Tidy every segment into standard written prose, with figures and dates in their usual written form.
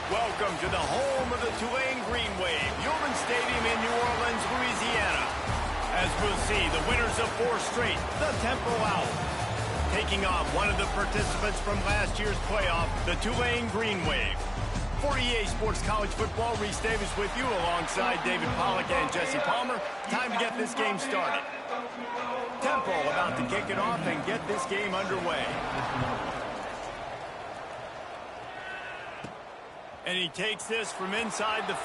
Welcome to the home of the Tulane Green Wave, Human Stadium in New Orleans, Louisiana. As we'll see, the winners of 4 straight, the Temple Owls, taking on one of the participants from last year's playoff, the Tulane Green Wave. For EA Sports College Football, Reese Davis with you alongside David Pollack and Jesse Palmer. Time to get this game started. Temple about to kick it off and get this game underway. And he takes this from inside the 5.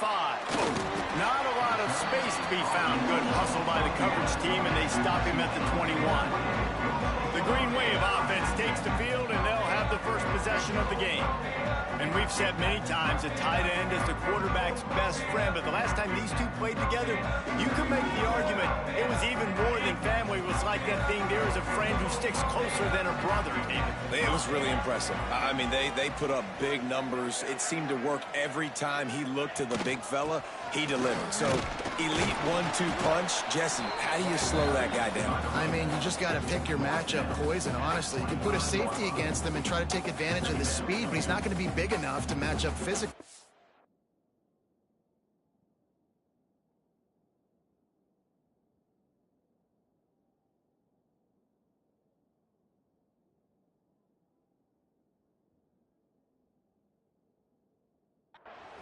Not a lot of space to be found. Good hustle by the coverage team, and they stop him at the 21. The Green Wave offense takes the field, and they'll have the first possession of the game. And we've said many times a tight end is the quarterback's best friend, but the last time these two played together, you could make the argument it was even more than family. It was like that thing there is a friend who sticks closer than a brother, David. It was really impressive. I mean, they put up big numbers. It seemed to work every time he looked to the big fella. He delivered. So, elite 1-2 punch. Jesse, how do you slow that guy down? I mean, you just got to pick your matchup poison, honestly. You can put a safety against him and try to take advantage of the speed, but he's not going to be big enough to match up physically.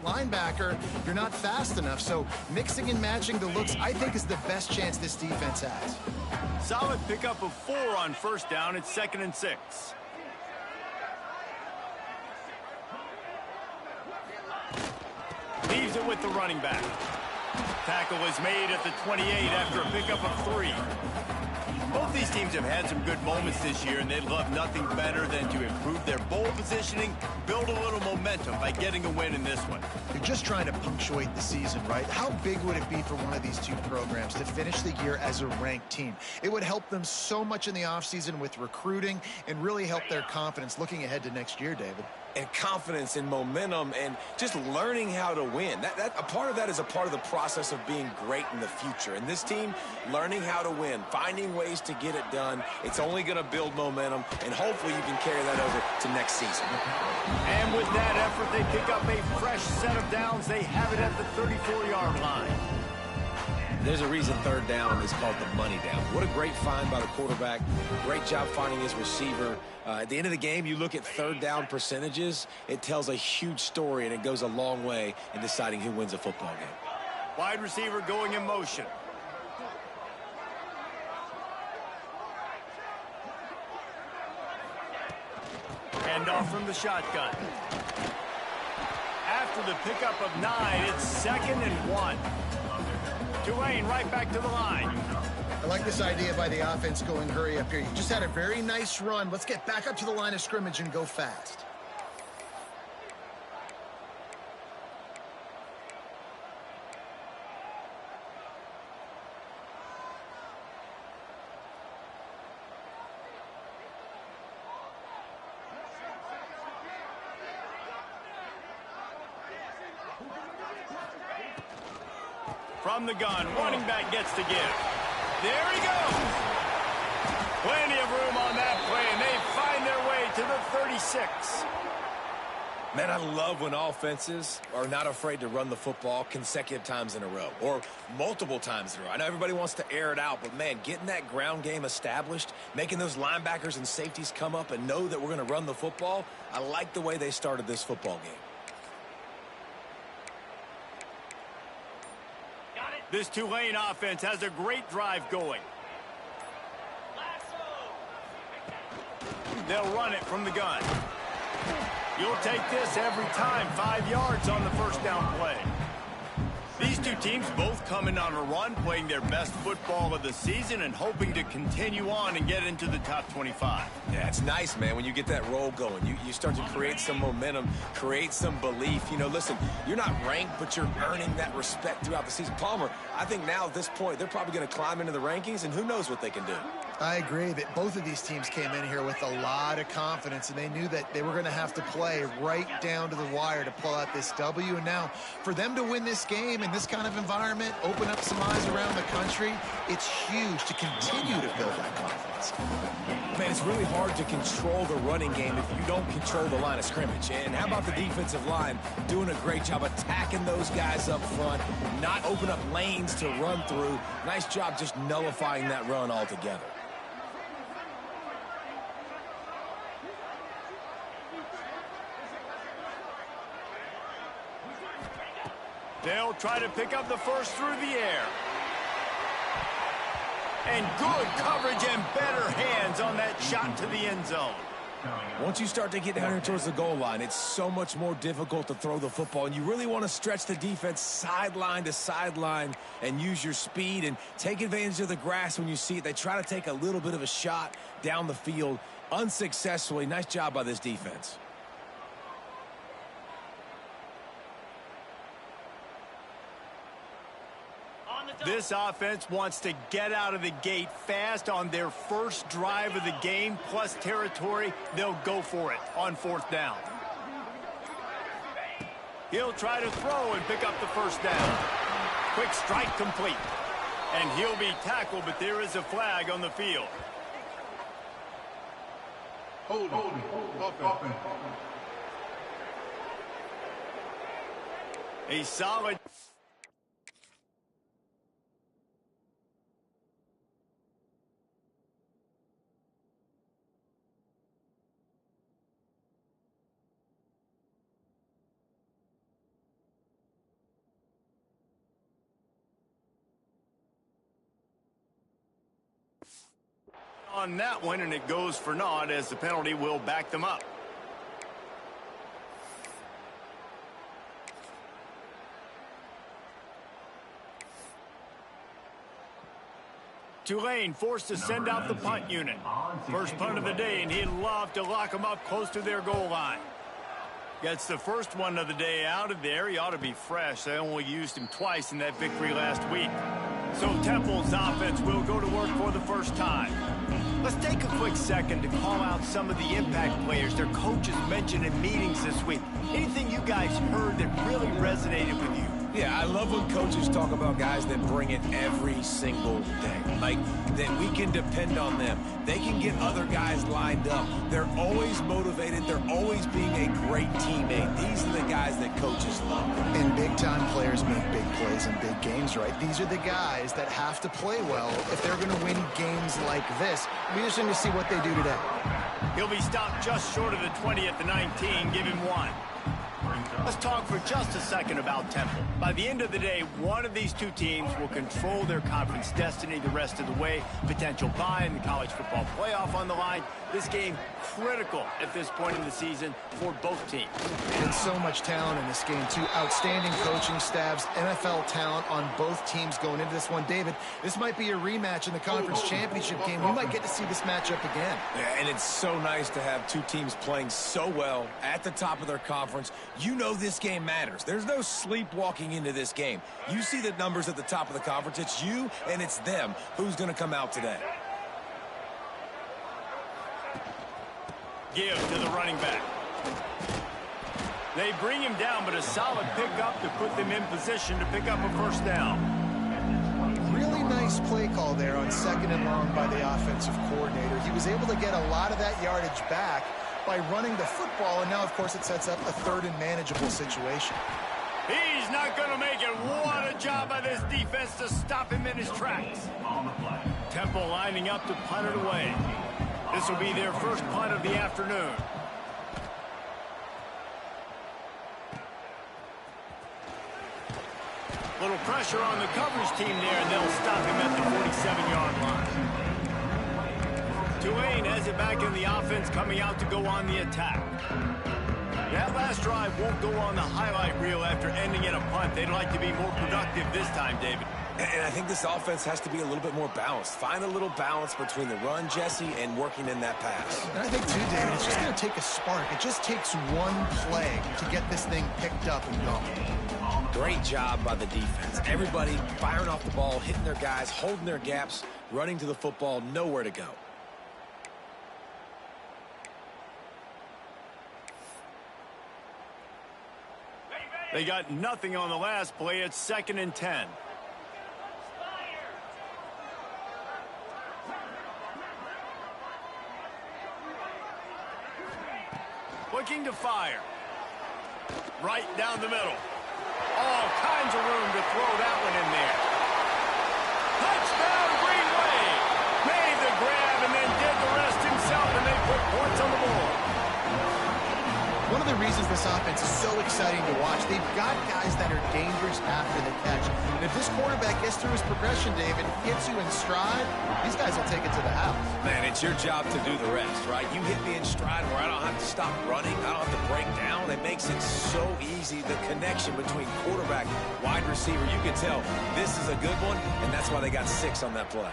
Linebacker, you're not fast enough, so mixing and matching the looks, I think, is the best chance this defense has. Solid pickup of 4 on first down. It's 2nd and 6. Leaves it with the running back. Tackle is made at the 28 after a pickup of 3. Both these teams have had some good moments this year, and they'd love nothing better than to improve their bowl positioning, build a little momentum by getting a win in this one. You're just trying to punctuate the season, right? How big would it be for one of these two programs to finish the year as a ranked team? It would help them so much in the offseason with recruiting and really help their confidence looking ahead to next year, David. And confidence and momentum and just learning how to win. A part of that is a part of the process of being great in the future. And this team, learning how to win, finding ways to get it done, it's only going to build momentum, and hopefully you can carry that over to next season. And with that effort, they pick up a fresh set of downs. They have it at the 34-yard line. There's a reason 3rd down is called the money down. What a great find by the quarterback. Great job finding his receiver. At the end of the game, you look at 3rd down percentages. It tells a huge story, and it goes a long way in deciding who wins a football game. Wide receiver going in motion. Hand off from the shotgun. After the pickup of 9, it's 2nd and 1. Tulane right back to the line. I like this idea by the offense going hurry up here. You just had a very nice run. Let's get back up to the line of scrimmage and go fast. From the gun, running back gets to give. There he goes. Plenty of room on that play, and they find their way to the 36. Man, I love when offenses are not afraid to run the football consecutive times in a row or multiple times in a row. I know everybody wants to air it out, but, man, getting that ground game established, making those linebackers and safeties come up and know that we're going to run the football, I like the way they started this football game. This Tulane offense has a great drive going. They'll run it from the gun. You'll take this every time. 5 yards on the first down play. These two teams both coming on a run, playing their best football of the season and hoping to continue on and get into the top 25. Yeah, it's nice, man, when you get that roll going. You start to create some momentum, create some belief. You know, listen, you're not ranked, but you're earning that respect throughout the season. Palmer, I think now at this point, they're probably going to climb into the rankings, and who knows what they can do. I agree that both of these teams came in here with a lot of confidence, and they knew that they were going to have to play right down to the wire to pull out this W. And now for them to win this game and in this kind of environment, open up some eyes around the country. It's huge to continue to build that confidence. Man, it's really hard to control the running game if you don't control the line of scrimmage. And how about the defensive line doing a great job attacking those guys up front, not open up lanes to run through. Nice job just nullifying that run altogether. They'll try to pick up the first through the air. And good coverage and better hands on that shot to the end zone. Once you start to get down here towards the goal line, it's so much more difficult to throw the football, and you really want to stretch the defense sideline to sideline and use your speed and take advantage of the grass when you see it. They try to take a little bit of a shot down the field unsuccessfully. Nice job by this defense. This offense wants to get out of the gate fast on their first drive of the game, plus territory. They'll go for it on fourth down. He'll try to throw and pick up the first down. Quick strike complete. And he'll be tackled, but there is a flag on the field. Hold on. A solid... on that one, and it goes for naught as the penalty will back them up. Tulane forced to send out the punt unit. First punt of the day, and he'd love to lock them up close to their goal line. Gets the first one of the day out of there. He ought to be fresh. They only used him twice in that victory last week. So Temple's offense will go to work for the first time. Let's take a quick second to call out some of the impact players their coaches mentioned in meetings this week. Anything you guys heard that really resonated with you? Yeah, I love when coaches talk about guys that bring it every single day. Like, that we can depend on them. They can get other guys lined up. They're always motivated. They're always being a great teammate. These are the guys that coaches love. And big-time players make big plays in big games, right? These are the guys that have to play well if they're going to win games like this. We're just going to see what they do today. He'll be stopped just short of the 20 at the 19. Give him one. Let's talk for just a second about Temple. By the end of the day, one of these two teams will control their conference destiny the rest of the way. Potential bye in the college football playoff on the line. This game critical at this point in the season for both teams. And so much talent in this game, too. Outstanding coaching staffs, NFL talent on both teams going into this one. David, this might be a rematch in the conference championship game. We might get to see this matchup again. Yeah, and it's so nice to have two teams playing so well at the top of their conference. You know this game matters. There's no sleepwalking into this game. You see the numbers at the top of the conference. It's you and it's them. Who's going to come out today? Give to the running back. They bring him down, but a solid pickup to put them in position to pick up a first down. Really nice play call there on 2nd and long by the offensive coordinator. He was able to get a lot of that yardage back by running the football, and now, of course, it sets up a 3rd and manageable situation. He's not going to make it. What a job by this defense to stop him in his tracks. Temple lining up to punt it away. This will be their first punt of the afternoon. Little pressure on the coverage team there, and they'll stop him at the 47-yard line. Tulane has it back in the offense, coming out to go on the attack. That last drive won't go on the highlight reel after ending in a punt. They'd like to be more productive this time, David. And I think this offense has to be a little bit more balanced. Find a little balance between the run, Jesse, and working in that pass. And I think, too, David, it's just going to take a spark. It just takes one play to get this thing picked up and going. Great job by the defense. Everybody firing off the ball, hitting their guys, holding their gaps, running to the football, nowhere to go. They got nothing on the last play. It's 2nd and 10. Looking to fire. Right down the middle. All kinds of room to throw that one in there. Touchdown, Green Bay! Made the grab and then did the rest himself, and they put points on the board. One of the reasons this offense is so exciting to watch, they've got guys that are dangerous after the catch. And if this quarterback gets through his progression, David, hits you in stride, these guys will take it to the house. Man, it's your job to do the rest, right? You hit me in stride where I don't have to stop running. I don't have to break down. It makes it so easy, the connection between quarterback, wide receiver. You can tell this is a good one, and that's why they got 6 on that play.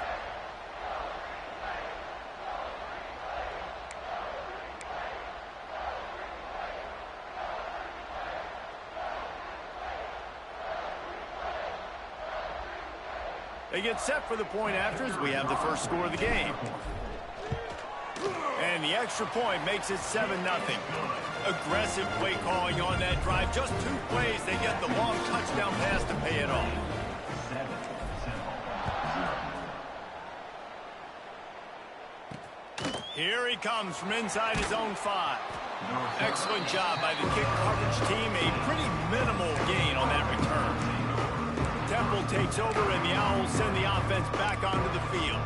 They get set for the point after as we have the first score of the game. And the extra point makes it 7-0. Aggressive play calling on that drive. Just 2 plays, they get the long touchdown pass to pay it off. Here he comes from inside his own 5. Excellent job by the kick coverage team. A pretty minimal gain on that return. Temple takes over, and the Owls send the offense back onto the field.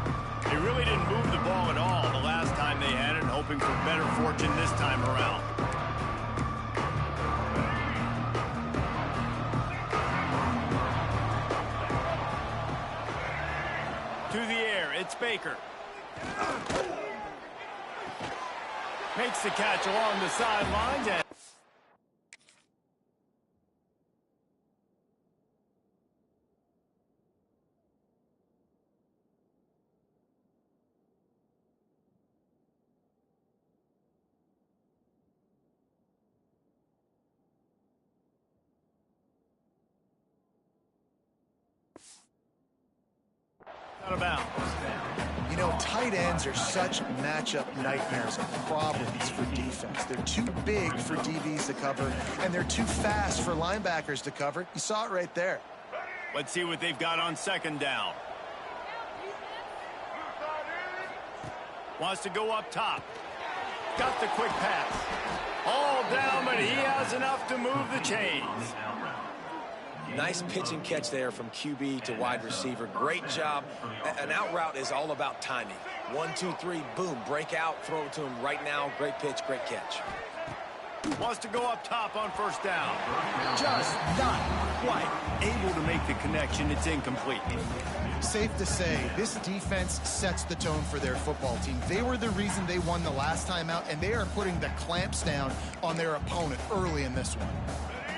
They really didn't move the ball at all the last time they had it, hoping for better fortune this time around. To the air, it's Baker. Makes the catch along the sidelines, and out of bounds. You know, tight ends are such matchup nightmares and problems for defense. They're too big for DBs to cover, and they're too fast for linebackers to cover. You saw it right there. Let's see what they've got on 2nd down. Wants to go up top. Got the quick pass. All down, but he has enough to move the chains. Nice pitch and catch there from QB to wide receiver. Great job. An out route is all about timing. 1, 2, 3, boom, break out, throw it to him right now. Great pitch, great catch. Wants to go up top on 1st down. Just not quite able to make the connection. It's incomplete. Safe to say, this defense sets the tone for their football team. They were the reason they won the last time out, and they are putting the clamps down on their opponent early in this one.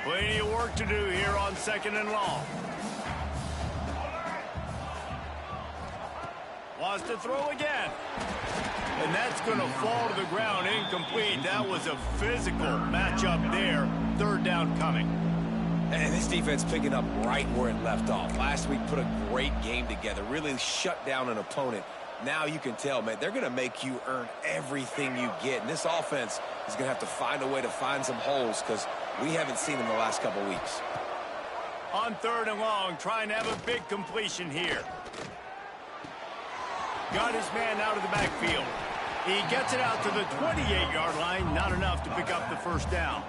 Plenty of work to do here on 2nd and long. Wants to throw again. And that's going to fall to the ground incomplete. That was a physical matchup there. 3rd down coming. And this defense picking up right where it left off. Last week put a great game together. Really shut down an opponent. Now you can tell, man, they're going to make you earn everything you get. And this offense is going to have to find a way to find some holes because we haven't seen them the last couple weeks. On 3rd and long, trying to have a big completion here. Got his man out of the backfield. He gets it out to the 28-yard line. Not enough to pick up the 1st down.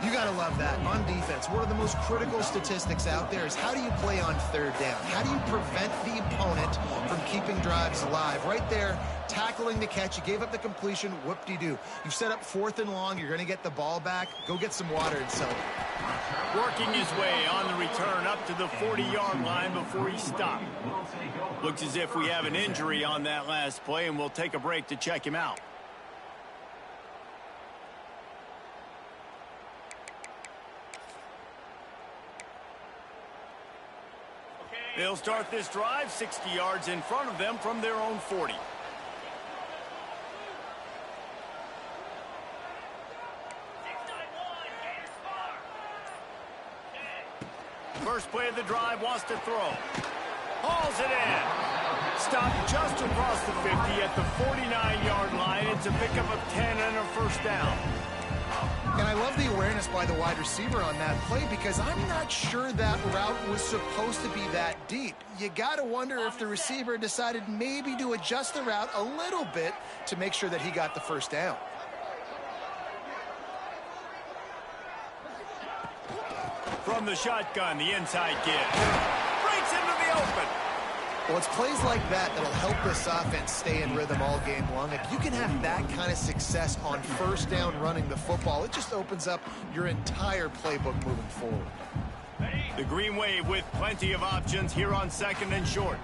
You got to love that. On defense, one of the most critical statistics out there is how do you play on 3rd down? How do you prevent the opponent from keeping drives alive? Right there, tackling the catch. You gave up the completion. Whoop-de-doo. You've set up 4th and long. You're going to get the ball back. Go get some water and celebrate. Working his way on the return up to the 40-yard line before he stopped. Looks as if we have an injury on that last play, and we'll take a break to check him out. They'll start this drive 60 yards in front of them from their own 40. First play of the drive, wants to throw. Hauls it in. Stopped just across the 50 at the 49-yard line. It's a pickup of 10 and a 1st down. And I love the awareness by the wide receiver on that play because I'm not sure that route was supposed to be that deep. You got to wonder if the receiver decided maybe to adjust the route a little bit to make sure that he got the first down. From the shotgun, the inside give. Breaks into the open. Well, it's plays like that that'll help this offense stay in rhythm all game long. If you can have that kind of success on first down running the football, it just opens up your entire playbook moving forward. The Green Wave with plenty of options here on 2nd and short.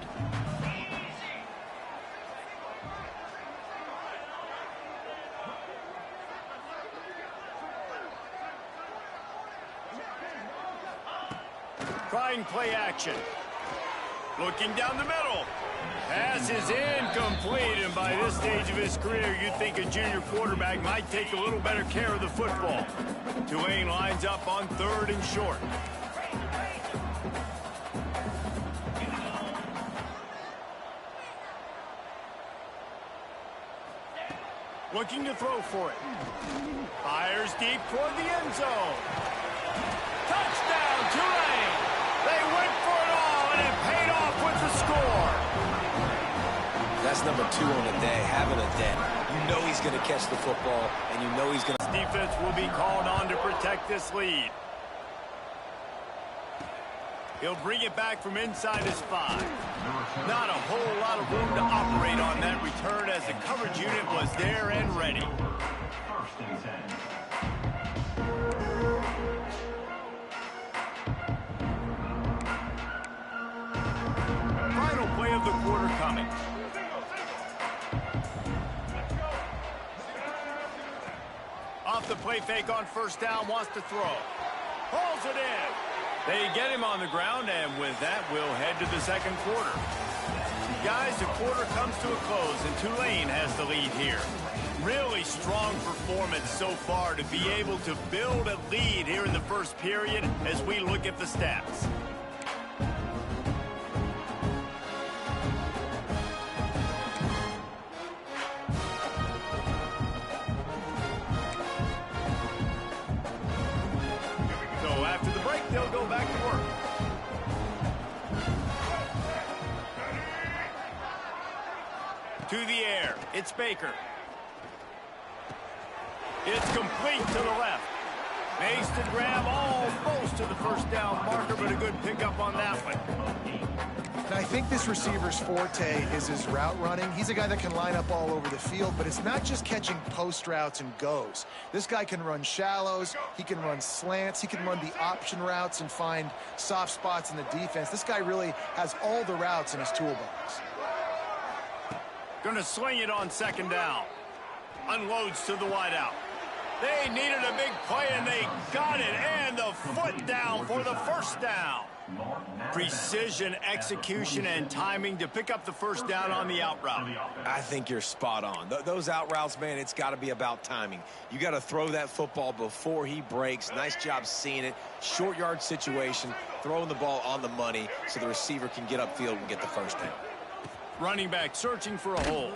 Trying play action. Looking down the middle. Pass is incomplete, and by this stage of his career, you'd think a junior quarterback might take a little better care of the football. Tulane lines up on 3rd and short. Looking to throw for it. Fires deep toward the end zone. Touchdown, Tulane! They went for it all, and it paid off with the score. That's number 2 on the day, having a day. You know he's going to catch the football, and you know he's going to... Defense will be called on to protect this lead. He'll bring it back from inside his 5. Not a whole lot of room to operate on that return as the coverage unit was there and ready. First and 10. Final play of the quarter coming. Off the play fake on first down, wants to throw. Pulls it in. They get him on the ground, and with that, we'll head to the 2nd quarter. Guys, the quarter comes to a close, and Tulane has the lead here. Really strong performance so far to be able to build a lead here in the first period as we look at the stats. They'll go back to work. To the air. It's Baker. It's complete to the left. Makes the grab almost to the first down marker, but a good pickup on that one. And I think this receiver's forte is his route running. He's a guy that can line up all over the field, but it's not just catching post routes and goes. This guy can run shallows, he can run slants, he can run the option routes and find soft spots in the defense. This guy really has all the routes in his toolbox. Going to swing it on 2nd down. Unloads to the wideout. They needed a big play, and they got it, and the foot down for the first down. Precision, execution, and timing to pick up the first down on the out route. I think you're spot on. Those out routes, man, it's got to be about timing. You got to throw that football before he breaks. Nice job seeing it. Short yard situation, throwing the ball on the money so the receiver can get upfield and get the first down. Running back searching for a hole.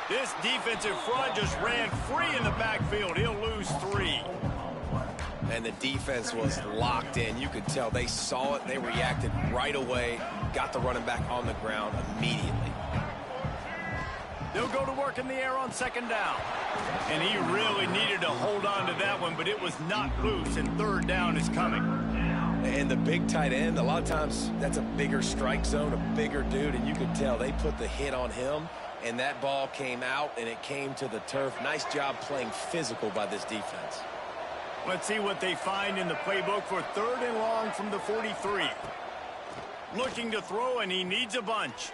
This defensive front just ran free in the backfield. He'll lose 3. And the defense was locked in. You could tell they saw it. They reacted right away. Got the running back on the ground immediately. They'll go to work in the air on 2nd down. And he really needed to hold on to that one, but it was not loose, and 3rd down is coming. And the big tight end, a lot of times that's a bigger strike zone, a bigger dude, and you could tell they put the hit on him, and that ball came out, and it came to the turf. Nice job playing physical by this defense. Let's see what they find in the playbook for 3rd and long from the 43. Looking to throw, and he needs a bunch.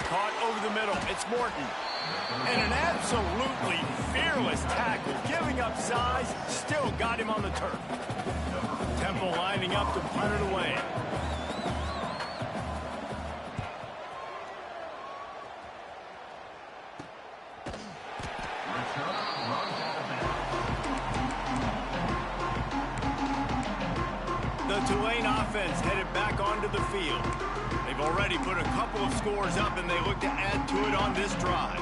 Caught over the middle. It's Morton. And an absolutely fearless tackle. Giving up size, still got him on the turf. Temple lining up to punt it away. The Tulane offense headed back onto the field. They've already put a couple of scores up, and they look to add to it on this drive.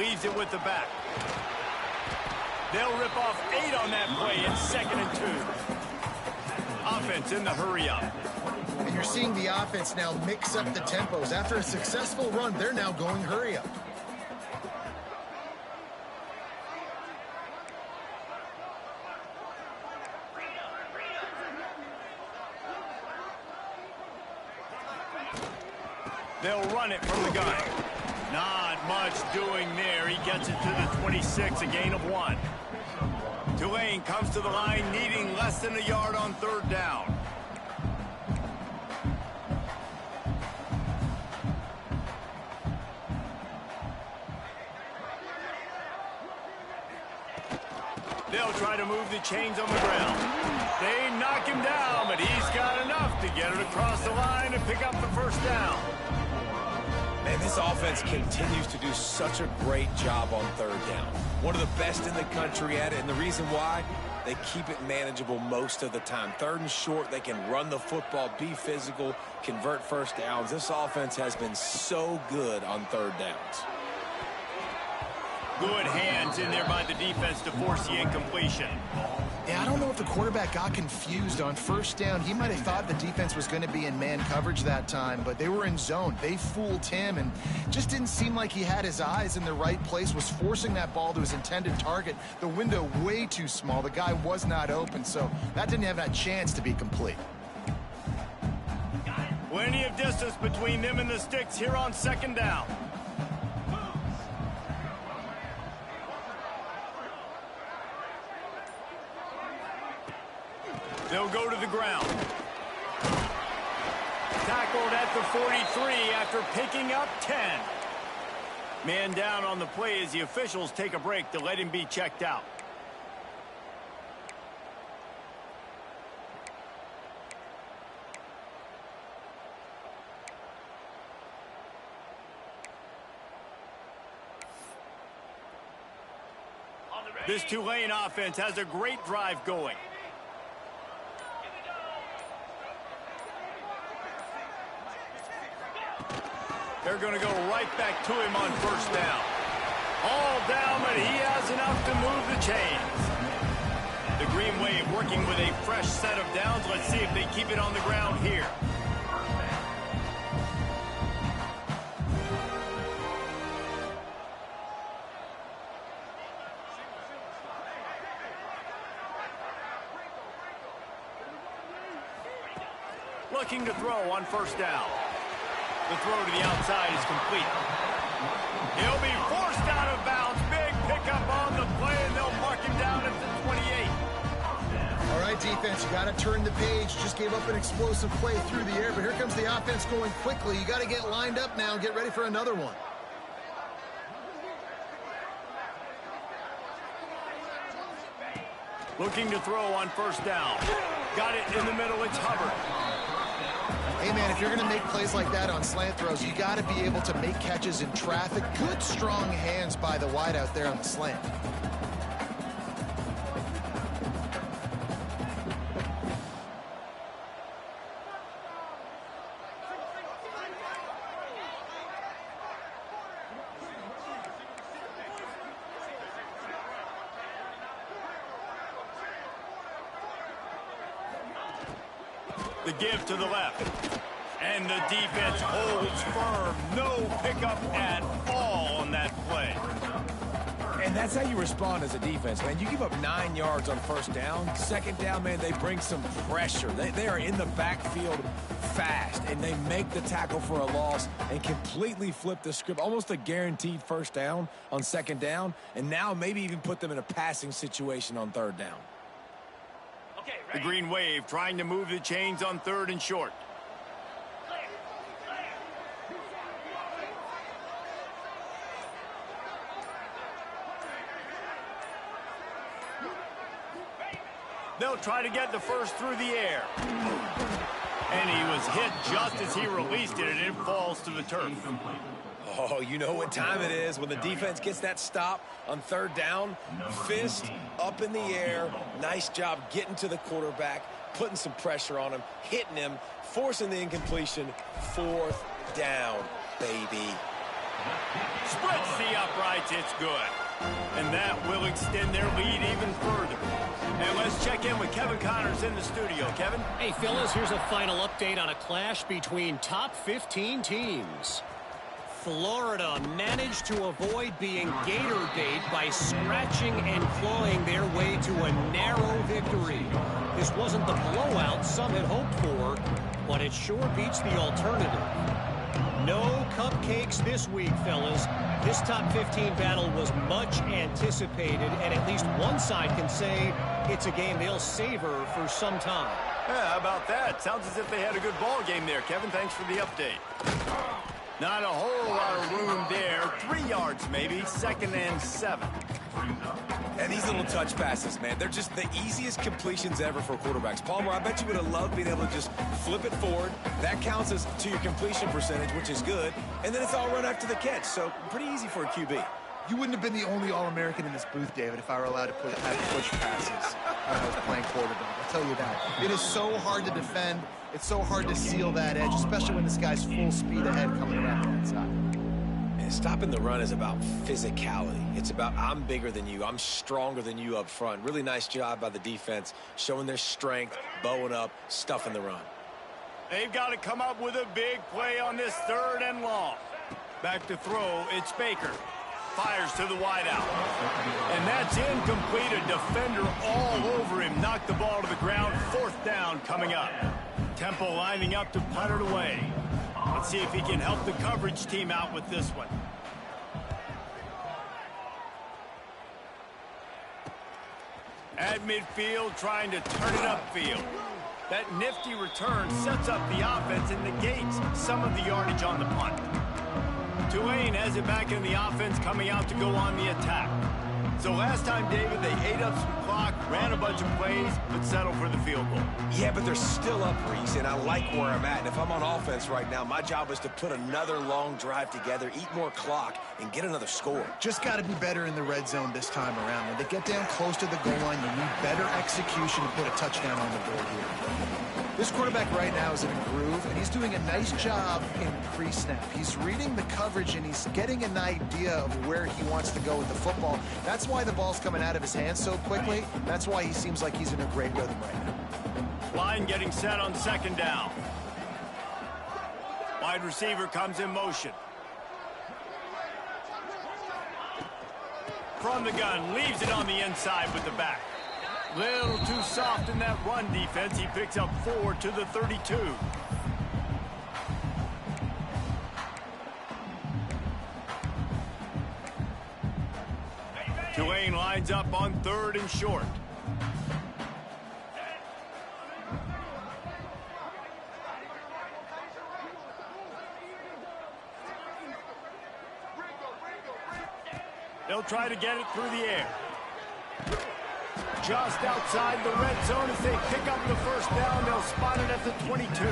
Leaves it with the back. They'll rip off 8 on that play. It's 2nd and 2. Offense in the hurry-up. And you're seeing the offense now mix up the tempos. After a successful run, they're now going hurry-up. They'll run it from the gun. Not much doing there. He gets it to the 26, a gain of 1. Tulane comes to the line needing less than a yard on 3rd down. They'll try to move the chains on the ground. They knock him down, but he's got enough to get it across the line and pick up the 1st down. Man, this offense continues to do such a great job on 3rd down. One of the best in the country at it, and the reason why, they keep it manageable most of the time. 3rd and short, they can run the football, be physical, convert 1st downs. This offense has been so good on 3rd downs. Good hands in there by the defense to force the incompletion. Yeah, I don't know if the quarterback got confused on 1st down. He might have thought the defense was going to be in man coverage that time, but they were in zone. They fooled him and just didn't seem like he had his eyes in the right place, was forcing that ball to his intended target. The window way too small. The guy was not open, so that didn't have that chance to be complete. Plenty of distance between them and the sticks here on 2nd down. They'll go to the ground. Tackled at the 43 after picking up 10. Man down on the play as the officials take a break to let him be checked out. This Tulane offense has a great drive going. They're going to go right back to him on 1st down. All down, but he has enough to move the chains. The Green Wave working with a fresh set of downs. Let's see if they keep it on the ground here. Looking to throw on 1st down. The throw to the outside is complete. He'll be forced out of bounds. Big pickup on the play, and they'll mark him down at the 28. All right, defense, you got to turn the page. Just gave up an explosive play through the air, but here comes the offense going quickly. You got to get lined up now and get ready for another one. Looking to throw on 1st down. Got it in the middle. It's Hubbard. Hey, man, if you're going to make plays like that on slant throws, you got to be able to make catches in traffic. Good, strong hands by the wide out there on the slant. The give to the left. And the defense holds firm. No pickup at all on that play. And that's how you respond as a defense, man. You give up 9 yards on 1st down. 2nd down, man, they bring some pressure. They are in the backfield fast, and they make the tackle for a loss and completely flip the script. Almost a guaranteed 1st down on 2nd down, and now maybe even put them in a passing situation on 3rd down. The Green Wave trying to move the chains on 3rd and short. They'll try to get the first through the air. And he was hit just as he released it, and it falls to the turf. Oh, you know what time it is when the defense gets that stop on 3rd down. Fist up in the air. Nice job getting to the quarterback, putting some pressure on him, hitting him, forcing the incompletion. 4th down, baby. Splits the uprights. It's good. And that will extend their lead even further. And let's check in with Kevin Connors in the studio. Kevin? Hey, fellas, here's a final update on a clash between top 15 teams. Florida managed to avoid being Gator bait by scratching and clawing their way to a narrow victory. This wasn't the blowout some had hoped for, but it sure beats the alternative. No cupcakes this week, fellas. This top 15 battle was much anticipated, and at least one side can say it's a game they'll savor for some time. Yeah, how about that? Sounds as if they had a good ball game there, Kevin. Thanks for the update. Not a whole lot of room there. 3 yards maybe. 2nd and 7. And these little touch passes, man, they're just the easiest completions ever for quarterbacks. Palmer, I bet you would have loved being able to just flip it forward. That counts as to your completion percentage, which is good. And then it's all run after the catch. So pretty easy for a QB. You wouldn't have been the only All-American in this booth, David, if I were allowed to have push passes when I was playing quarterback. I'll tell you that. It is so hard to defend. It's so hard to seal that edge, especially when this guy's full speed ahead coming around the inside. And stopping the run is about physicality. It's about I'm bigger than you. I'm stronger than you up front. Really nice job by the defense, showing their strength, bowing up, stuffing the run. They've got to come up with a big play on this 3rd and long. Back to throw, it's Baker. Fires to the wideout. And that's incomplete. A defender all over him. Knocked the ball to the ground. 4th down coming up. Temple lining up to punt it away. Let's see if he can help the coverage team out with this one. At midfield, trying to turn it upfield. That nifty return sets up the offense and negates some of the yardage on the punt. Tulane has it back in the offense, coming out to go on the attack. So last time, David, they ate up some clock, ran a bunch of plays, but settled for the field goal. Yeah, but they're still up, Reese, and I like where I'm at. And if I'm on offense right now, my job is to put another long drive together, eat more clock, and get another score. Just got to be better in the red zone this time around. When they get down close to the goal line, you need better execution to put a touchdown on the board here. This quarterback right now is in a groove, and he's doing a nice job in pre-snap. He's reading the coverage, and he's getting an idea of where he wants to go with the football. That's why the ball's coming out of his hands so quickly. That's why he seems like he's in a great rhythm right now. Line getting set on 2nd down. Wide receiver comes in motion. From the gun, leaves it on the inside with the back. Little too soft in that run defense. He picks up 4 to the 32. Tulane lines up on 3rd and short. They'll try to get it through the air. Just outside the red zone as they pick up the 1st down. They'll spot it at the 22.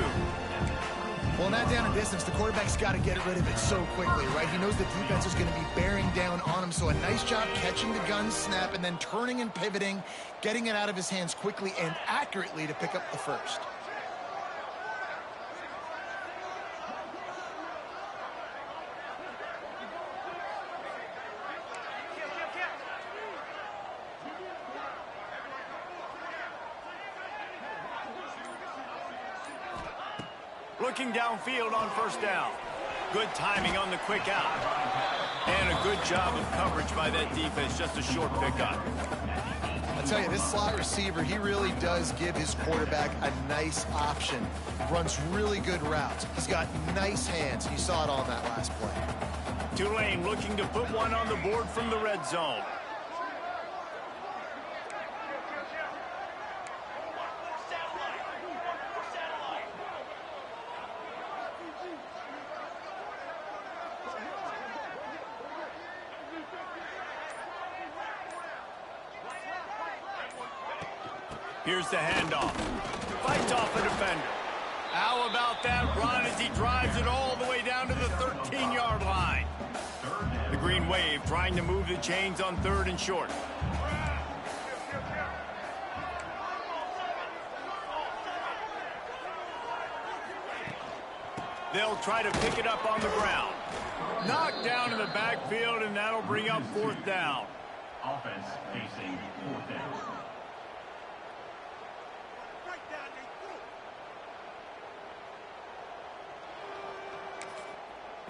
Well, in that down and distance, the quarterback's got to get rid of it so quickly, right? He knows the defense is going to be bearing down on him, so a nice job catching the gun snap and then turning and pivoting, getting it out of his hands quickly and accurately to pick up the 1st. Looking downfield on 1st down. Good timing on the quick out. And a good job of coverage by that defense. Just a short pickup. I tell you, this slot receiver, he really does give his quarterback a nice option. Runs really good routes. He's got nice hands. You saw it on that last play. Tulane looking to put one on the board from the red zone. Here's the handoff. Fights off a defender. How about that run as he drives it all the way down to the 13-yard line? The Green Wave trying to move the chains on 3rd and short. They'll try to pick it up on the ground. Knocked down in the backfield, and that'll bring up 4th down. Offense facing 4th down.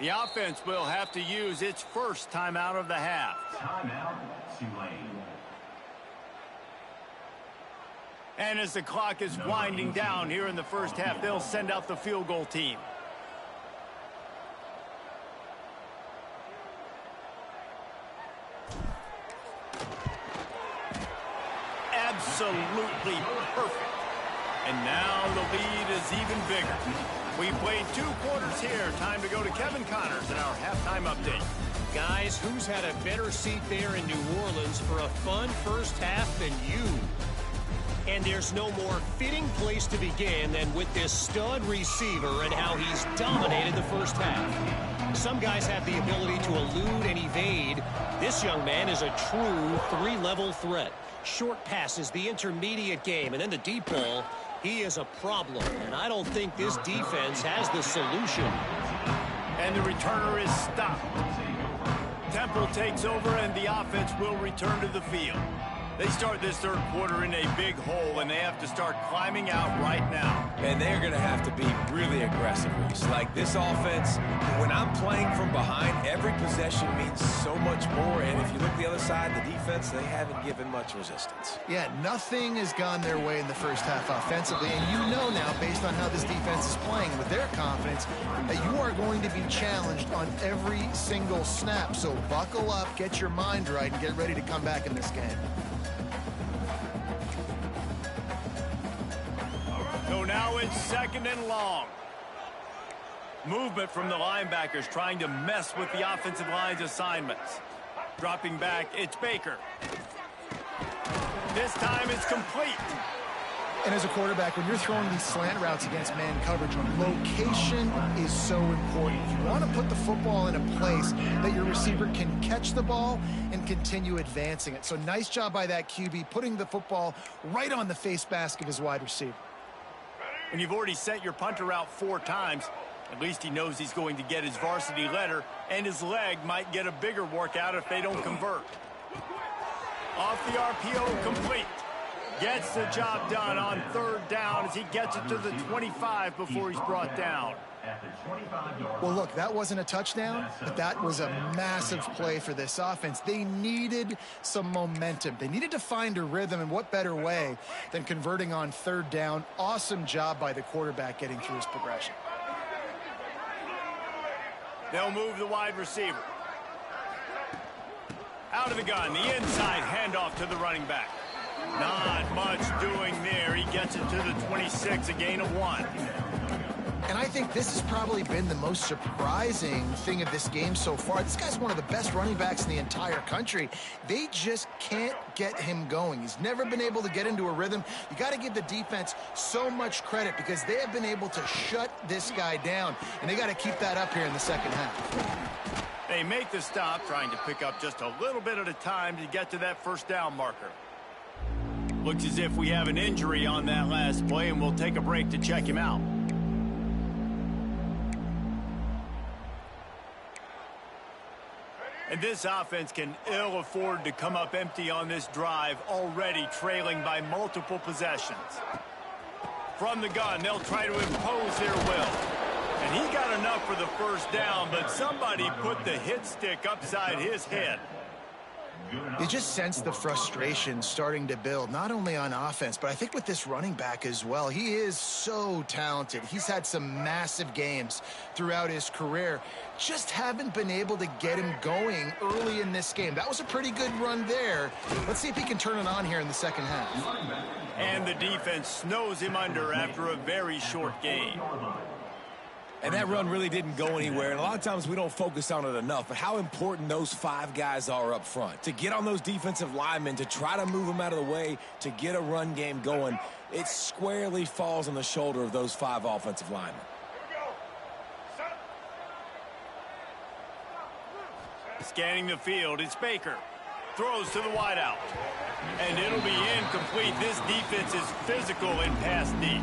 The offense will have to use its first timeout of the half. Timeout, Tulane. And as the clock is winding down here in the first half, they'll send out the field goal team. Absolutely perfect. And now the lead is even bigger. We played 2 quarters here. Time to go to Kevin Connors in our halftime update. Guys, who's had a better seat there in New Orleans for a fun first half than you? And there's no more fitting place to begin than with this stud receiver and how he's dominated the first half. Some guys have the ability to elude and evade. This young man is a true 3-level threat. Short passes, the intermediate game, and then the deep ball. He is a problem, and I don't think this defense has the solution. And the returner is stopped. Temple takes over, and the offense will return to the field. They start this third quarter in a big hole, and they have to start climbing out right now. And they're going to have to be really aggressive. Like this offense, when I'm playing from behind, every possession means so much more. And if you look the other side, the defense, they haven't given much resistance. Yeah, nothing has gone their way in the first half offensively. And you know now, based on how this defense is playing with their confidence, that you are going to be challenged on every single snap. So buckle up, get your mind right, and get ready to come back in this game. So now it's 2nd and long. Movement from the linebackers trying to mess with the offensive line's assignments. Dropping back, it's Baker. This time it's complete. And as a quarterback, when you're throwing these slant routes against man coverage, location is so important. You want to put the football in a place that your receiver can catch the ball and continue advancing it. So nice job by that QB, putting the football right on the face mask of his wide receiver. When you've already sent your punter out 4 times, at least he knows he's going to get his varsity letter, and his leg might get a bigger workout if they don't convert. Off the RPO, complete. Gets the job done on 3rd down as he gets it to the 25 before he's brought down. Well, look, that wasn't a touchdown, but that was a massive play for this offense. They needed some momentum. They needed to find a rhythm, and what better way than converting on 3rd down. Awesome job by the quarterback getting through his progression. They'll move the wide receiver. Out of the gun, the inside handoff to the running back. Not much doing there. He gets it to the 26, a gain of 1. And I think this has probably been the most surprising thing of this game so far. This guy's one of the best running backs in the entire country. They just can't get him going. He's never been able to get into a rhythm. You got to give the defense so much credit because they have been able to shut this guy down, and they got to keep that up here in the second half. They make the stop, trying to pick up just a little bit at a time to get to that 1st down marker. Looks as if we have an injury on that last play, and we'll take a break to check him out. And this offense can ill afford to come up empty on this drive, already trailing by multiple possessions. From the gun, they'll try to impose their will. And he got enough for the 1st down, but somebody put the hit stick upside his head. You just sense the frustration starting to build, not only on offense, but I think with this running back as well. He is so talented. He's had some massive games throughout his career. Just haven't been able to get him going early in this game. That was a pretty good run there. Let's see if he can turn it on here in the second half. And the defense snows him under after a very short game. And that run really didn't go anywhere, and a lot of times we don't focus on it enough, but how important those 5 guys are up front. To get on those defensive linemen, to try to move them out of the way, to get a run game going, it squarely falls on the shoulder of those 5 offensive linemen. Scanning the field, it's Baker. Throws to the wideout. And it'll be incomplete. This defense is physical in pass deep.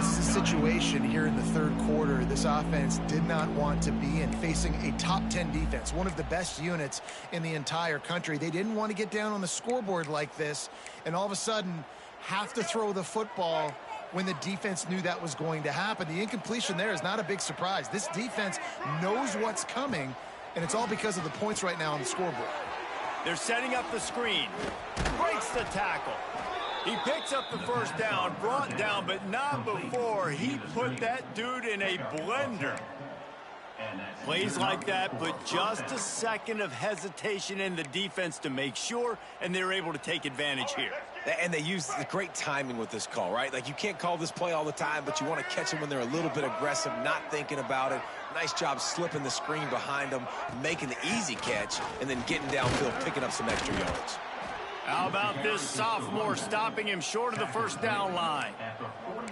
This is a situation here in the third quarter this offense did not want to be in, facing a top 10 defense, one of the best units in the entire country. They didn't want to get down on the scoreboard like this and all of a sudden have to throw the football when the defense knew that was going to happen. The incompletion there is not a big surprise. This defense knows what's coming, and it's all because of the points right now on the scoreboard. They're setting up the screen. Breaks the tackle. He picks up the first down, brought down, but not before he put that dude in a blender. Plays like that, but just a second of hesitation in the defense to make sure, and they're able to take advantage here. And they use the great timing with this call, right? Like, you can't call this play all the time, but you want to catch them when they're a little bit aggressive, not thinking about it. Nice job slipping the screen behind them, making the easy catch, and then getting downfield, picking up some extra yards. How about this sophomore stopping him short of the first down line?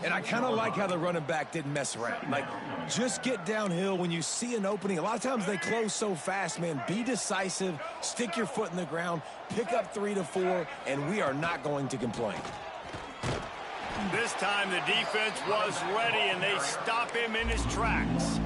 And I kind of like how the running back didn't mess around. Like, just get downhill when you see an opening. A lot of times they close so fast, man. Be decisive, stick your foot in the ground, pick up 3 to 4, and we are not going to complain. This time the defense was ready, and they stop him in his tracks.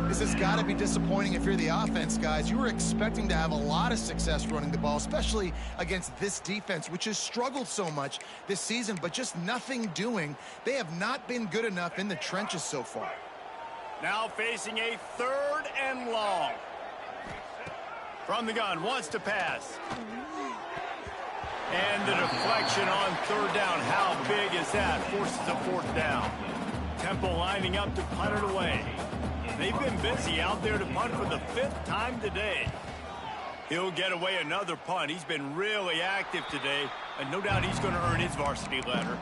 This has got to be disappointing if you're the offense, guys. You were expecting to have a lot of success running the ball, especially against this defense, which has struggled so much this season, but just nothing doing. They have not been good enough in the trenches so far. Now facing a 3rd and long. From the gun, wants to pass. And the deflection on 3rd down. How big is that? Forces a 4th down. Temple lining up to punt it away. They've been busy out there to punt for the 5th time today. He'll get away another punt. He's been really active today, and no doubt he's going to earn his varsity letter.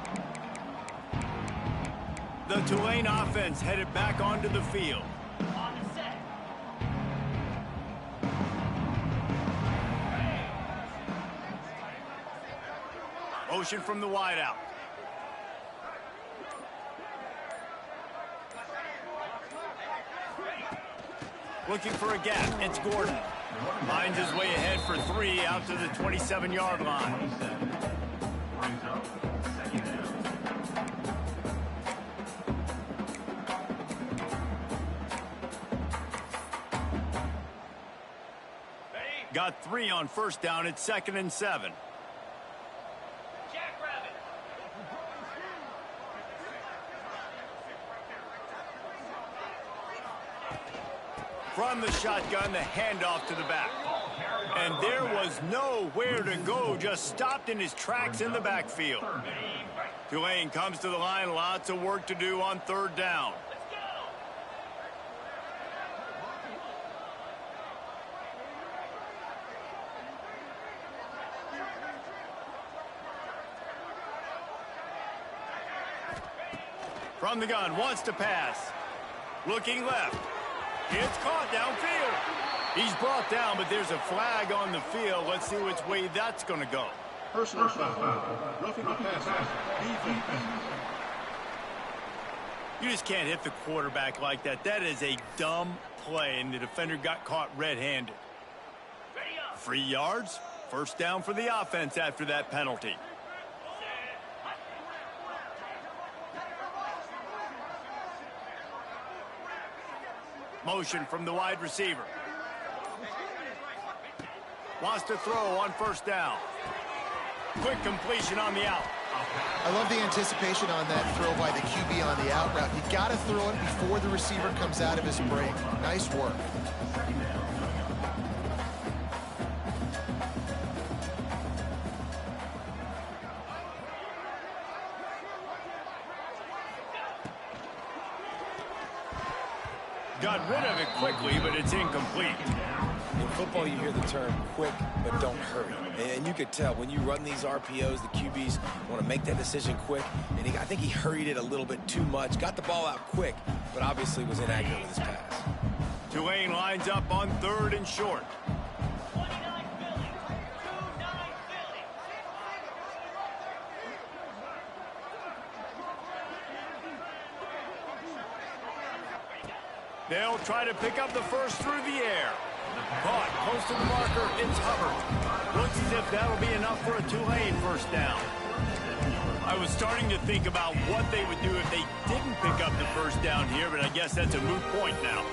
The Tulane offense headed back onto the field. Motion from the wideout. Looking for a gap. It's Gordon. Finds his way ahead for 3 out to the 27-yard line. Got 3 on 1st down. It's 2nd and 7. From the shotgun, the handoff to the back. And there was nowhere to go, just stopped in his tracks in the backfield. Tulane comes to the line, lots of work to do on 3rd down. From the gun, wants to pass. Looking left. It's caught downfield. He's brought down, but there's a flag on the field. Let's see which way that's going to go. Personal foul. Roughing the passer. Defense. You just can't hit the quarterback like that. That is a dumb play, and the defender got caught red-handed. 3 yards. 1st down for the offense after that penalty. Motion from the wide receiver. Wants to throw on 1st down. Quick completion on the out. I love the anticipation on that throw by the QB on the out route. You got to throw it before the receiver comes out of his break. Nice work. Got rid of it quickly, but it's incomplete. In football, you hear the term quick, but don't hurry. And you could tell when you run these RPOs, the QBs want to make that decision quick. And I think he hurried it a little bit too much. Got the ball out quick, but obviously was inaccurate with his pass. Tulane lines up on 3rd and short. They'll try to pick up the first through the air. Caught close to the marker. It's Hubbard. Looks as if that'll be enough for a Tulane 1st down. I was starting to think about what they would do if they didn't pick up the first down here, but I guess that's a moot point now.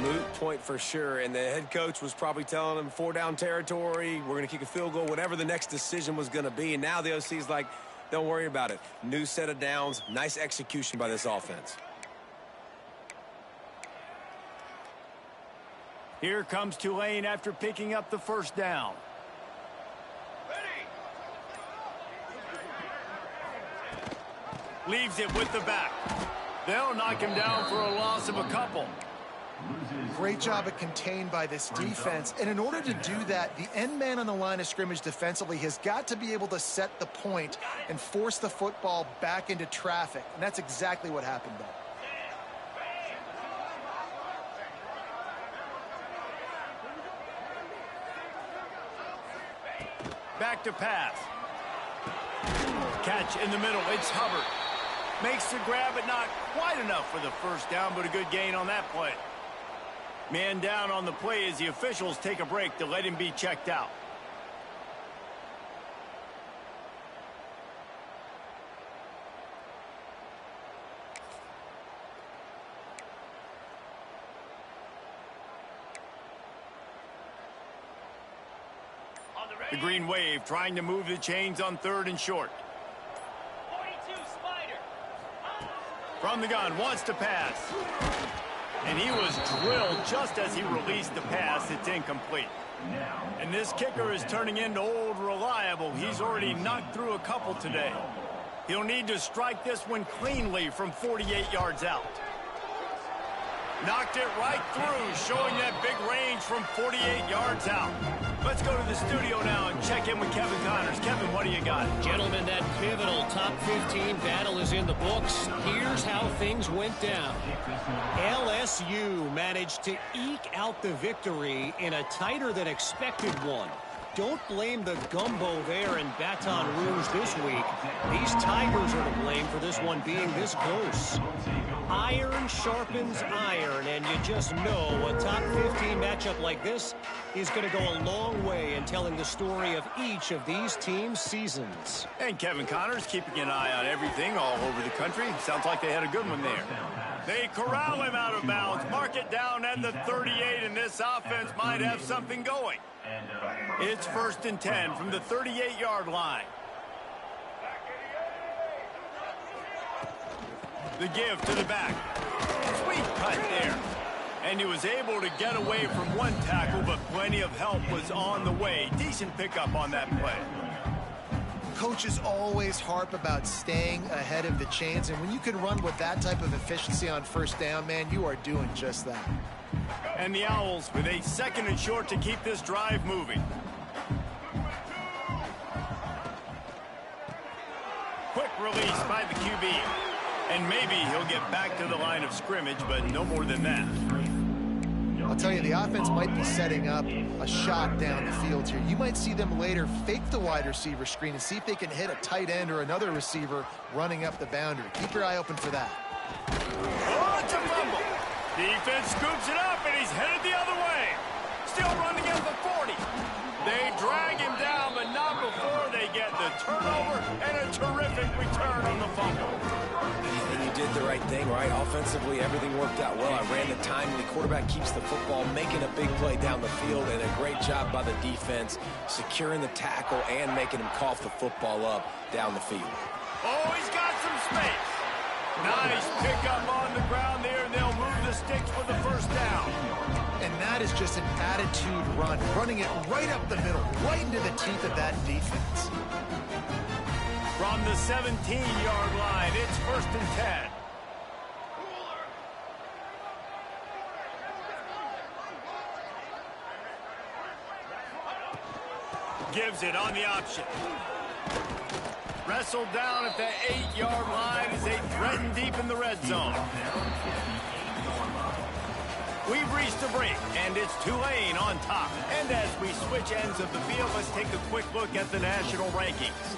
Moot point for sure, and the head coach was probably telling them 4-down territory, we're going to kick a field goal, whatever the next decision was going to be, and now the OC's like, don't worry about it. New set of downs, nice execution by this offense. Here comes Tulane after picking up the first down. Leaves it with the back. They'll knock him down for a loss of a couple. Great job at contained by this defense. And in order to do that, the end man on the line of scrimmage defensively has got to be able to set the point and force the football back into traffic. And that's exactly what happened there. Back to pass. Catch in the middle. It's Hubbard. Makes the grab, but not quite enough for the first down, but a good gain on that play. Man down on the play as the officials take a break to let him be checked out. The Green Wave trying to move the chains on 3rd and short. From the gun, wants to pass. And he was drilled just as he released the pass. It's incomplete. And this kicker is turning into old reliable. He's already knocked through a couple today. He'll need to strike this one cleanly from 48 yards out. Knocked it right through, showing that big range from 48 yards out. Let's go to the studio now and check in with Kevin Connors. Kevin, what do you got? Gentlemen, that pivotal top 15 battle is in the books. Here's how things went down. LSU managed to eke out the victory in a tighter than expected one. Don't blame the gumbo there in Baton Rouge this week. These Tigers are to blame for this one being this close. Iron sharpens iron, and you just know a top 15 matchup like this is going to go a long way in telling the story of each of these teams' seasons. And Kevin Connors keeping an eye on everything all over the country. Sounds like they had a good one there. They corral him out of bounds, mark it down at the 38, and this offense might have something going. It's 1st and 10 from the 38-yard line. The give to the back. Sweet cut there. And he was able to get away from one tackle, but plenty of help was on the way. Decent pickup on that play. Coaches always harp about staying ahead of the chains, and when you can run with that type of efficiency on 1st down, man, you are doing just that. And the Owls with a 2nd and short to keep this drive moving. Quick release by the QB. And maybe he'll get back to the line of scrimmage, but no more than that. I'll tell you, the offense might be setting up a shot down the field here. You might see them later fake the wide receiver screen and see if they can hit a tight end or another receiver running up the boundary. Keep your eye open for that. Oh, it's a fumble. Defense scoops it up, and he's headed the other way. Still running at the 40. They drag him down, but not before they get the turnover and a terrific return on the fumble. And you did the right thing, right? Offensively, everything worked out well. I ran the time. The quarterback keeps the football, making a big play down the field, and a great job by the defense, securing the tackle and making him cough the football up down the field. Oh, he's got some space. Nice pickup on the ground there, and they'll move the sticks for the first down. And that is just an attitude run, running it right up the middle, right into the teeth of that defense. From the 17-yard line, it's 1st and 10. Gives it on the option. Wrestled down at the 8-yard line as they threaten deep in the red zone. We've reached a break, and it's Tulane on top. And as we switch ends of the field, let's take a quick look at the national rankings.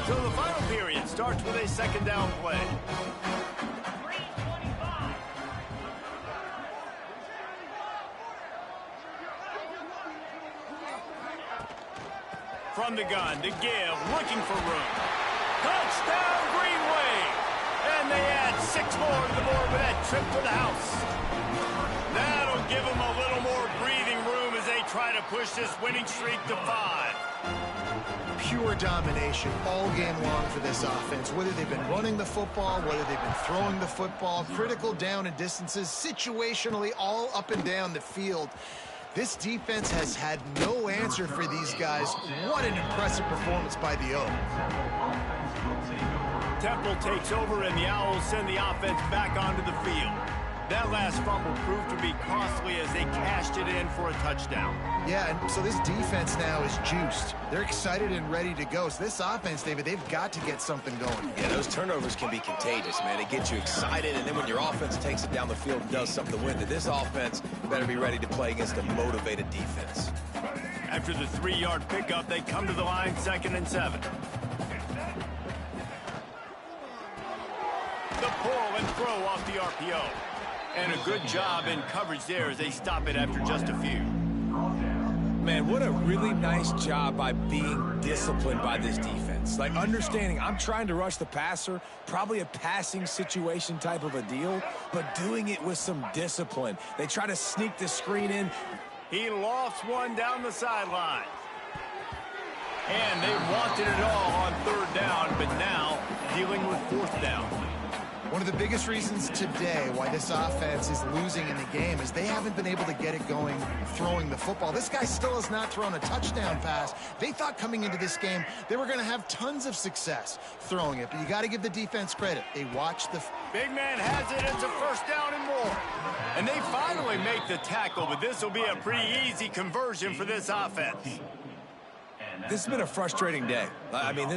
So the final period starts with a 2nd down play. From the gun, to give, looking for room. Touchdown, Green Wave! And they add 6 more to the board with that trip to the house. That'll give them a little more breathing room as they try to push this winning streak to 5. Pure domination all game long for this offense. Whether they've been running the football, whether they've been throwing the football, critical down and distances, situationally all up and down the field. This defense has had no answer for these guys. What an impressive performance by the O. Temple takes over, and the Owls send the offense back onto the field. That last fumble proved to be costly as they cashed it in for a touchdown. Yeah, and so this defense now is juiced. They're excited and ready to go. So this offense, David, they've got to get something going. Yeah, those turnovers can be contagious, man. It gets you excited, and then when your offense takes it down the field and does something with it, this offense better be ready to play against a motivated defense. After the 3-yard pickup, they come to the line 2nd and 7. The pull and throw off the RPO. And a good job in coverage there as they stop it after just a few. Man, what a really nice job by being disciplined by this defense. Like, understanding I'm trying to rush the passer, probably a passing situation type of a deal, but doing it with some discipline. They try to sneak the screen in. He lofts one down the sideline. And they wanted it all on 3rd down, but now dealing with 4th down. One of the biggest reasons today why this offense is losing in the game is they haven't been able to get it going throwing the football. This guy still has not thrown a touchdown pass. They thought coming into this game they were going to have tons of success throwing it, but you got to give the defense credit. They watched the... Big man has it. It's a 1st down and more. And they finally make the tackle, but this will be a pretty easy conversion for this offense. This has been a frustrating day. I mean,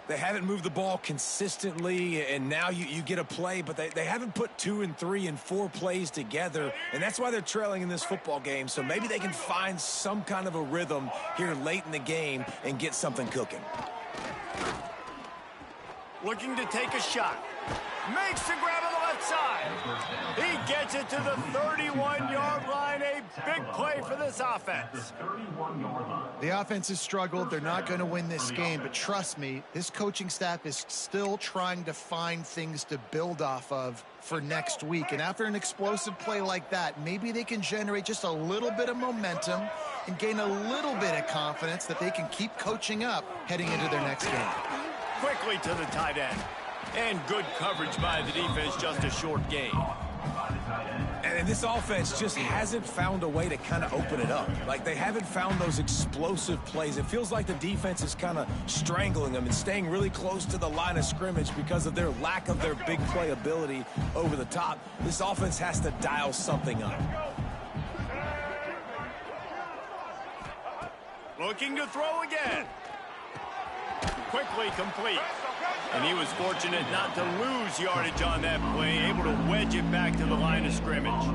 they haven't moved the ball consistently, and now you get a play, but they haven't put 2 and 3 and 4 plays together, and that's why they're trailing in this football game. So maybe they can find some kind of a rhythm here late in the game and get something cooking. Looking to take a shot. Makes the grab on the left side. He gets it to the 31-yard line. A big play for this offense. The offense has struggled. They're not going to win this game, but trust me, this coaching staff is still trying to find things to build off of for next week. And after an explosive play like that, maybe they can generate just a little bit of momentum and gain a little bit of confidence that they can keep coaching up heading into their next game. Quickly to the tight end. And good coverage by the defense, just a short gain. And this offense just hasn't found a way to kind of open it up. Like, they haven't found those explosive plays. It feels like the defense is kind of strangling them and staying really close to the line of scrimmage because of their lack of their big play ability over the top. This offense has to dial something up. Looking to throw again. Quickly complete. And he was fortunate not to lose yardage on that play, able to wedge it back to the line of scrimmage.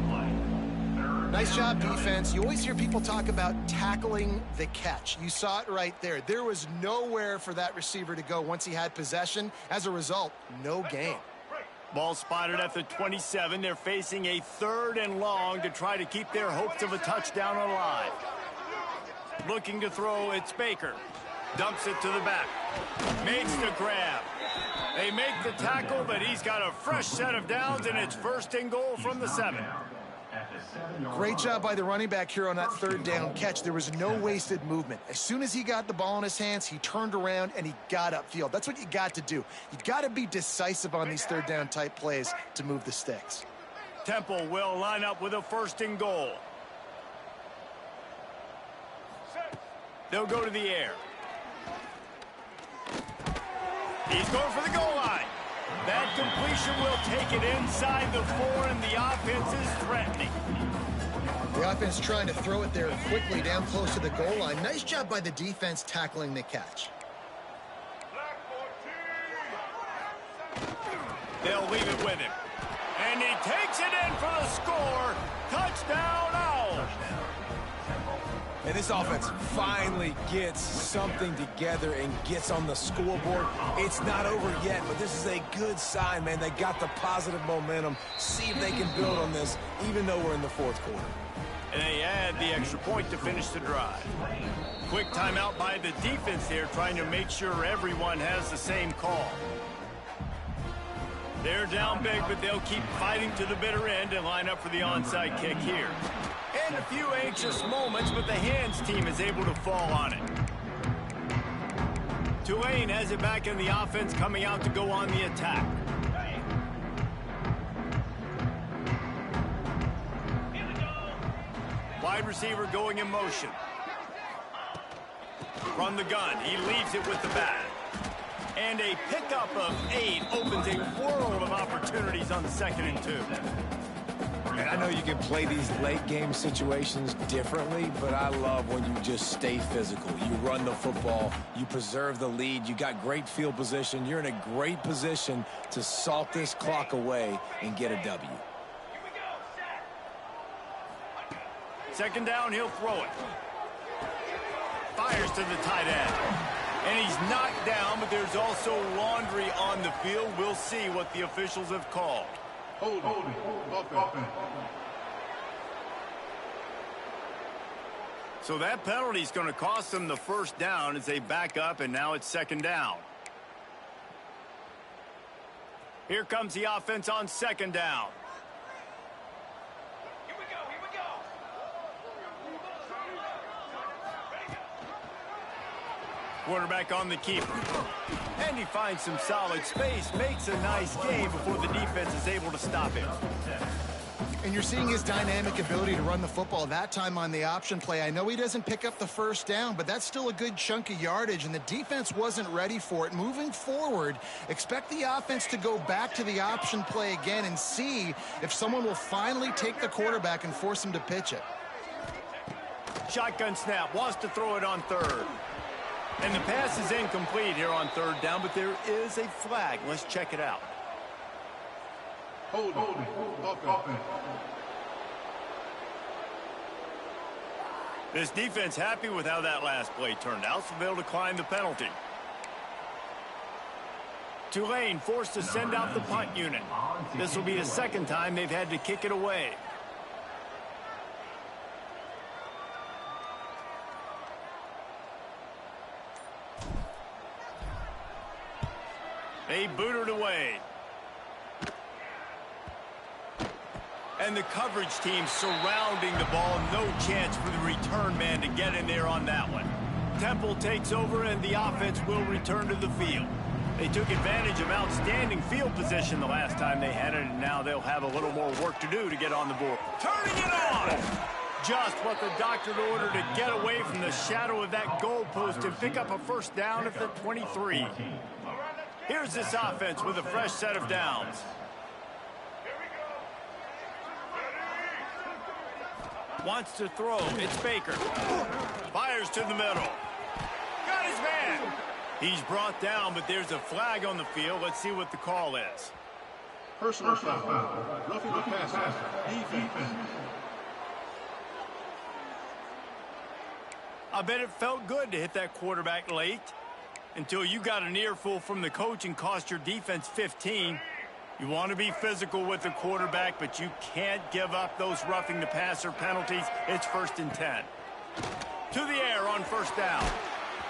Nice job, defense. You always hear people talk about tackling the catch. You saw it right there. There was nowhere for that receiver to go once he had possession. As a result, no gain. Ball spotted at the 27. They're facing a 3rd and long to try to keep their hopes of a touchdown alive. Looking to throw, it's Baker. Dumps it to the back. Makes the grab. They make the tackle, but he's got a fresh set of downs, and it's 1st and goal from the 7. Great job by the running back here on that 3rd down catch. There was no wasted movement. As soon as he got the ball in his hands, he turned around and he got upfield. That's what you got to do. You got to be decisive on these 3rd down type plays to move the sticks. Temple will line up with a 1st and goal. They'll go to the air. He's going for the goal line. That completion will take it inside the 4, and the offense is threatening. The offense trying to throw it there quickly down close to the goal line. Nice job by the defense tackling the catch. They'll leave it with him. And he takes it in for the score. Touchdown, Owls. And this offense finally gets something together and gets on the scoreboard. It's not over yet, but this is a good sign, man. They got the positive momentum. See if they can build on this, even though we're in the fourth quarter. And they add the extra point to finish the drive. Quick timeout by the defense there, trying to make sure everyone has the same call. They're down big, but they'll keep fighting to the bitter end and line up for the onside kick here. And a few anxious moments, but the hands team is able to fall on it. Tulane has it back in the offense, coming out to go on the attack. Wide receiver going in motion. From the gun, he leaves it with the bat. And a pickup of 8 opens a world of opportunities on 2nd and 2. And I know you can play these late game situations differently, but I love when you just stay physical. You run the football, you preserve the lead, you got great field position. You're in a great position to salt this clock away and get a W. 2nd down, he'll throw it. Fires to the tight end. And he's knocked down, but there's also laundry on the field. We'll see what the officials have called. Holding. Offense. So that penalty is going to cost them the 1st down as they back up, and now it's 2nd down. Here comes the offense on 2nd down. Quarterback on the keeper. And he finds some solid space, makes a nice game before the defense is able to stop him. And you're seeing his dynamic ability to run the football, that time on the option play. I know he doesn't pick up the 1st down, but that's still a good chunk of yardage, and the defense wasn't ready for it. Moving forward, expect the offense to go back to the option play again and see if someone will finally take the quarterback and force him to pitch it. Shotgun snap, wants to throw it on 3rd. And the pass is incomplete here on 3rd down, but there is a flag. Let's check it out. Holding. Offense. This defense happy with how that last play turned out, so they'll decline the penalty. Tulane forced to send out the punt unit. This will be the 2nd time they've had to kick it away. They boot it away. And the coverage team surrounding the ball. No chance for the return man to get in there on that one. Temple takes over and the offense will return to the field. They took advantage of outstanding field position the last time they had it, and now they'll have a little more work to do to get on the board. Turning it on! Just what the doctor ordered to get away from the shadow of that goalpost and pick up a 1st down at the 23. Here's this offense with a fresh set of downs. Wants to throw. It's Baker. Fires to the middle. Got his man. He's brought down, but there's a flag on the field. Let's see what the call is. Personal foul. Roughing the passer. Defense. I bet it felt good to hit that quarterback late until you got an earful from the coach and cost your defense 15. You want to be physical with the quarterback, but you can't give up those roughing the passer penalties. It's 1st and 10. To the air on 1st down.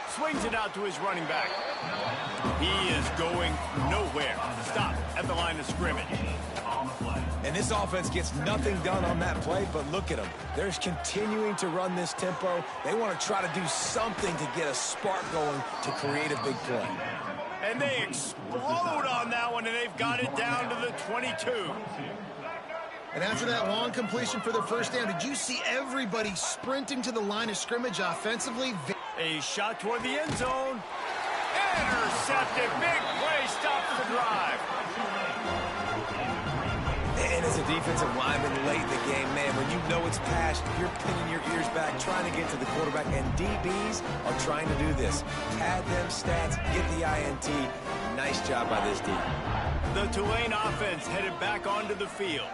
Swings it out to his running back. He is going nowhere. Stop at the line of scrimmage. And this offense gets nothing done on that play, but look at them. They're continuing to run this tempo. They want to try to do something to get a spark going to create a big play. And they explode on that one, and they've got it down to the 22. And after that long completion for the 1st down, did you see everybody sprinting to the line of scrimmage offensively? A shot toward the end zone. Intercepted. Big play stops the drive. And as a defensive lineman late in the game, man, when you know it's passed, you're pinning your ears back, trying to get to the quarterback, and DBs are trying to do this. Pad them stats, get the INT. Nice job by this D. The Tulane offense headed back onto the field.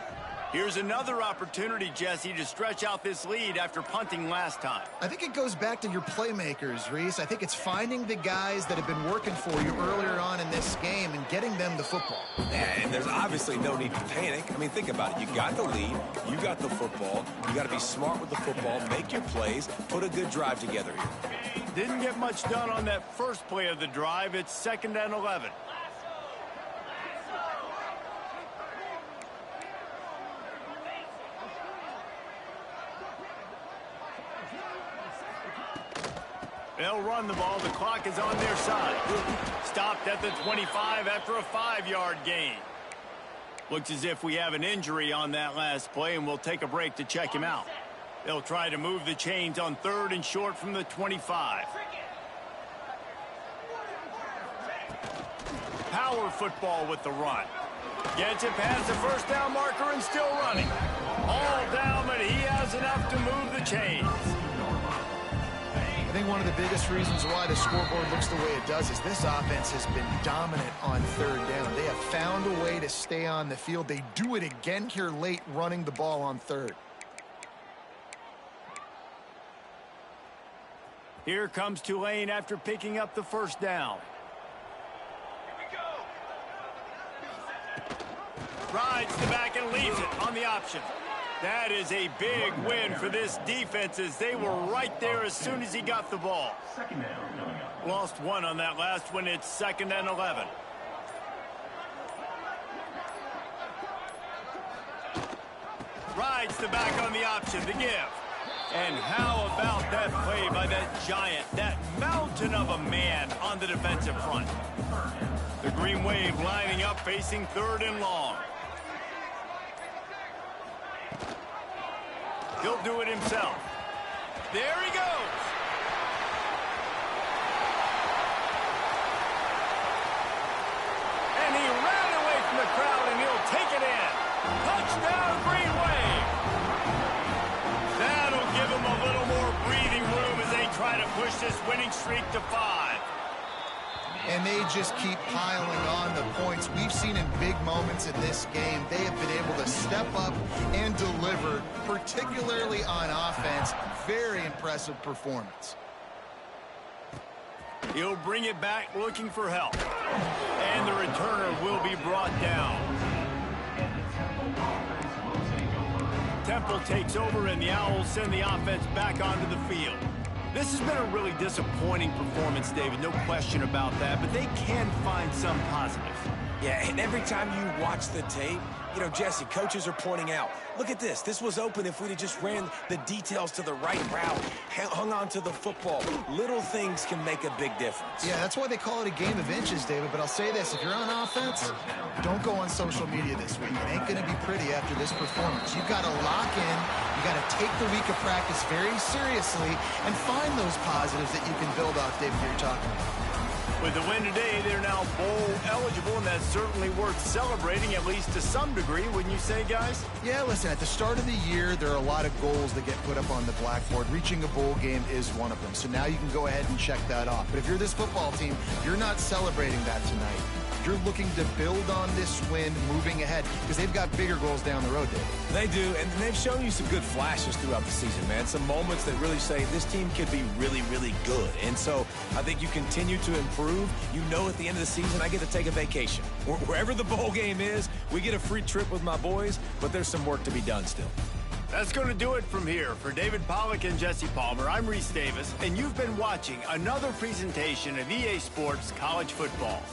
Here's another opportunity, Jesse, to stretch out this lead after punting last time. I think it goes back to your playmakers, Reese. I think it's finding the guys that have been working for you earlier on in this game and getting them the football. Yeah, and there's obviously no need to panic. I mean, think about it. You got the lead. You got the football. You got to be smart with the football. Make your plays. Put a good drive together here. Didn't get much done on that first play of the drive. It's 2nd and 11. They'll run the ball. The clock is on their side. Stopped at the 25 after a 5-yard gain. Looks as if we have an injury on that last play, and we'll take a break to check him out. They'll try to move the chains on 3rd and short from the 25. Power football with the run. Gets it past the first down marker and still running. All down, but he has enough to move the chains. I think one of the biggest reasons why the scoreboard looks the way it does is this offense has been dominant on 3rd down. They have found a way to stay on the field. They do it again here late, running the ball on 3rd. Here comes Tulane after picking up the first down. Rides the back and leaves it on the option. That is a big win for this defense as they were right there as soon as he got the ball. Lost one on that last one. It's 2nd and 11. Rides the back on the option to give. And how about that play by that giant, that mountain of a man on the defensive front? The Green Wave lining up facing 3rd and long. He'll do it himself. There he goes. And he ran away from the crowd, and he'll take it in. Touchdown, Green Wave. That'll give him a little more breathing room as they try to push this winning streak to 5. And they just keep piling on the points. We've seen in big moments in this game, they have been able to step up and deliver, particularly on offense. Very impressive performance. He'll bring it back looking for help. And the returner will be brought down. Temple takes over, and the Owls send the offense back onto the field. This has been a really disappointing performance, David, no question about that, but they can find some positives. Yeah, and every time you watch the tape, you know, Jesse, coaches are pointing out, look at this. This was open if we'd have just ran the details to the right route, hung on to the football. Little things can make a big difference. Yeah, that's why they call it a game of inches, David. But I'll say this, if you're on offense, don't go on social media this week. It ain't going to be pretty after this performance. You've got to lock in. You got to take the week of practice very seriously and find those positives that you can build off, David, that you're talking about. With the win today, they're now bowl eligible, and that's certainly worth celebrating, at least to some degree, wouldn't you say, guys? Yeah, listen, at the start of the year, there are a lot of goals that get put up on the blackboard. Reaching a bowl game is one of them. So now you can go ahead and check that off. But if you're this football team, you're not celebrating that tonight. You're looking to build on this win moving ahead because they've got bigger goals down the road, David. They do, and they've shown you some good flashes throughout the season, man. Some moments that really say this team could be really, really good. And so I think you continue to improve. You know at the end of the season, I get to take a vacation. Wherever the bowl game is, we get a free trip with my boys, but there's some work to be done still. That's going to do it from here. For David Pollack and Jesse Palmer, I'm Reese Davis, and you've been watching another presentation of EA Sports College Football.